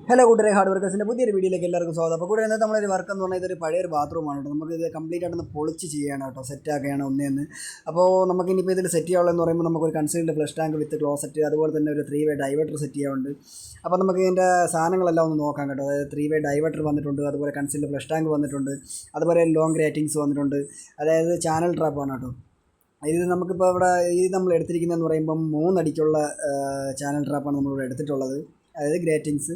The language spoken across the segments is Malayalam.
ഹലോ കൂട്ടരെ ഹാർഡ് വർക്കേഴ്സിൻ്റെ പുതിയൊരു വീഡിയോയിലേക്ക് എല്ലാവർക്കും സ്വാഗതം. അപ്പോൾ കൂടെ ഇന്നത്തെ നമ്മളൊരു വർക്ക് എന്ന് പറഞ്ഞാൽ ഇതൊരു പഴയൊരു ബാത്റൂമാണ് കേട്ടോ. നമുക്ക് ഇത് കംപ്ലീറ്റ് ആയിട്ടൊന്ന് പൊളിച്ച് ചെയ്യണം കേട്ടോ, സെറ്റാക്കുകയാണ് ഒന്നേന്ന്. അപ്പോൾ നമുക്ക് ഇനിയിപ്പോൾ ഇതിൽ സെറ്റ് ചെയ്യാനുള്ളതെന്ന് പറയുമ്പോൾ നമുക്കൊരു concealed flush tank with closet, അതുപോലെ തന്നെ ഒരു 3-വേ ഡൈവേർട്ടർ സെറ്റ് ചെയ്യാറുണ്ട്. അപ്പോൾ നമുക്ക് ഇതിൻ്റെ സാധനങ്ങളെല്ലാം ഒന്ന് നോക്കാം കേട്ടോ. അതായത് 3-വേ ഡൈവേർട്ടർ വന്നിട്ടുണ്ട്, അതുപോലെ കൺസീൽഡ് ഫ്ലഷ് ടാങ്ക് വന്നിട്ടുണ്ട്, അതുപോലെ ലോങ് ഗ്രേറ്റിങ്സ് വന്നിട്ടുണ്ട്, അതായത് ചാനൽ ട്രാപ്പാണ് കേട്ടോ. ഇത് നമുക്കിപ്പോൾ ഇവിടെ ഇത് നമ്മൾ എടുത്തിരിക്കുന്നതെന്ന് പറയുമ്പം 3 അടിക്കുള്ള ചാനൽ ട്രാപ്പാണ് നമ്മളിവിടെ എടുത്തിട്ടുള്ളത്, അതായത് ഗ്രേറ്റിങ്സ്.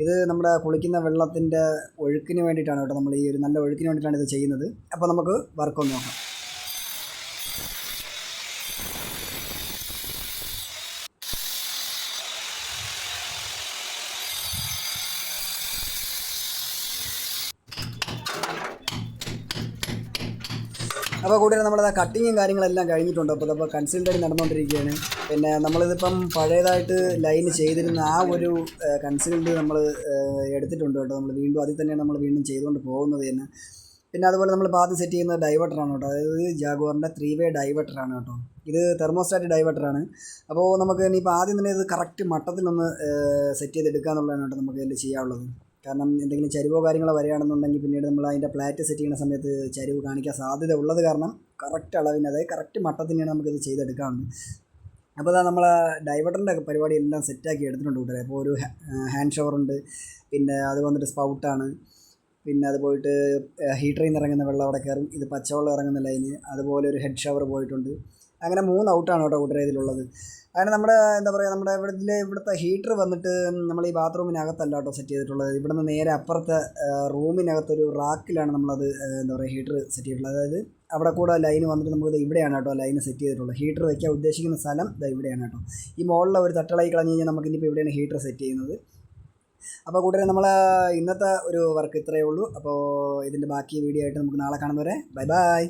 ഇത് നമ്മുടെ കുളിക്കുന്ന വെള്ളത്തിൻ്റെ ഒഴുക്കിന് വേണ്ടിയിട്ടാണ് കേട്ടോ, നമ്മൾ ഈ ഒരു നല്ല ഒഴുക്കിന് വേണ്ടിയിട്ടാണ് ഇത് ചെയ്യുന്നത്. അപ്പോൾ നമുക്ക് വർക്കൊന്ന് നോക്കാം. അപ്പോൾ കൂടുതൽ നമ്മളത് കട്ടിങ്ങും കാര്യങ്ങളെല്ലാം കഴിഞ്ഞിട്ടുണ്ട്. അപ്പോൾ കൺസീൽഡ് അടി നടന്നുകൊണ്ടിരിക്കുകയാണ്. പിന്നെ നമ്മളിതിപ്പം പഴയതായിട്ട് ലൈൻ ചെയ്തിരുന്ന ആ ഒരു കൺസീൽഡ് നമ്മൾ എടുത്തിട്ടുണ്ട് കേട്ടോ. നമ്മൾ വീണ്ടും അതിൽ തന്നെയാണ് നമ്മൾ വീണ്ടും ചെയ്തുകൊണ്ട് പോകുന്നത് തന്നെ. പിന്നെ അതുപോലെ നമ്മൾ ആദ്യം സെറ്റ് ചെയ്യുന്നത് ഡൈവേർട്ടറാണ് കേട്ടോ. അതായത് ജാഗ്വാറിൻ്റെ 3-വേ ഡൈവേർട്ടറാണ് കേട്ടോ. ഇത് തെർമോസ്റ്റാറ്റ് ഡൈവേർട്ടറാണ്. അപ്പോൾ നമുക്ക് ഇനിയിപ്പോൾ ആദ്യം തന്നെ ഇത് കറക്റ്റ് മട്ടത്തിലൊന്ന് സെറ്റ് ചെയ്തെടുക്കുക എന്നുള്ളതാണ് കേട്ടോ നമുക്ക് ഇതിൽ ചെയ്യാനുള്ളത്. കാരണം എന്തെങ്കിലും ചരിവോ കാര്യങ്ങളോ വരികയാണെന്നുണ്ടെങ്കിൽ പിന്നീട് നമ്മൾ അതിൻ്റെ പ്ലാറ്റ് സെറ്റ് ചെയ്യുന്ന സമയത്ത് ചരിവ് കാണിക്കാൻ സാധ്യത ഉള്ളത് കാരണം കറക്റ്റ് അളവിന്, അതായത് കറക്റ്റ് മട്ടത്തിനാണ് നമുക്കിത് ചെയ്തെടുക്കാറുണ്ട്. അപ്പോൾ അതാ നമ്മൾ ഡൈവേർട്ടറിൻ്റെ പരിപാടി എല്ലാം സെറ്റാക്കി എടുത്തിട്ടുണ്ട് കൂട്ടരെ. അപ്പോൾ ഒരു ഹാൻഡ് ഷവറുണ്ട്, പിന്നെ അത് വന്നിട്ട് സ്പൗട്ടാണ്, പിന്നെ അത് പോയിട്ട് ഹീറ്ററിൽ നിന്ന് ഇറങ്ങുന്ന വെള്ളം അവിടെ കയറും, ഇത് പച്ചവെള്ളം ഇറങ്ങുന്ന ലൈന്, അതുപോലെ ഒരു ഹെഡ് ഷവർ പോയിട്ടുണ്ട്. അങ്ങനെ 3 ഔട്ടാണ് കേട്ടോ കൂട്ടരെ ഇതിലുള്ളത്. അങ്ങനെ നമ്മുടെ എന്താ പറയുക, നമ്മുടെ ഇവിടുത്തെ ഹീറ്റർ വന്നിട്ട് നമ്മൾ ഈ ബാത്റൂമിനകത്തല്ല കേട്ടോ സെറ്റ് ചെയ്തിട്ടുള്ളത്. ഇവിടുന്ന് നേരെ അപ്പുറത്തെ റൂമിനകത്തൊരു റാക്കിലാണ് നമ്മളത് എന്താ പറയുക ഹീറ്റർ സെറ്റ് ചെയ്തിട്ടുള്ളത്. അതായത് അവിടെ കൂടെ ലൈൻ വന്നിട്ട് നമുക്ക് ഇവിടെയാണ് കേട്ടോ ലൈൻ സെറ്റ് ചെയ്തിട്ടുള്ളത്. ഹീറ്റർ വയ്ക്കാൻ ഉദ്ദേശിക്കുന്ന സ്ഥലം ഇവിടെയാണ് കേട്ടോ. ഈ മുകളിലെ ഒരു തട്ടളായി കളഞ്ഞ് കഴിഞ്ഞാൽ നമുക്ക് ഇനിയിപ്പോൾ ഇവിടെയാണ് ഹീറ്റർ സെറ്റ് ചെയ്യുന്നത്. അപ്പോൾ കൂട്ടരെ നമ്മൾ ഇന്നത്തെ ഒരു വർക്ക് ഇത്രയേ ഉള്ളൂ. അപ്പോൾ ഇതിൻ്റെ ബാക്കി വീഡിയോ ആയിട്ട് നമുക്ക് നാളെ കാണുന്നവരെ ബൈ ബൈ.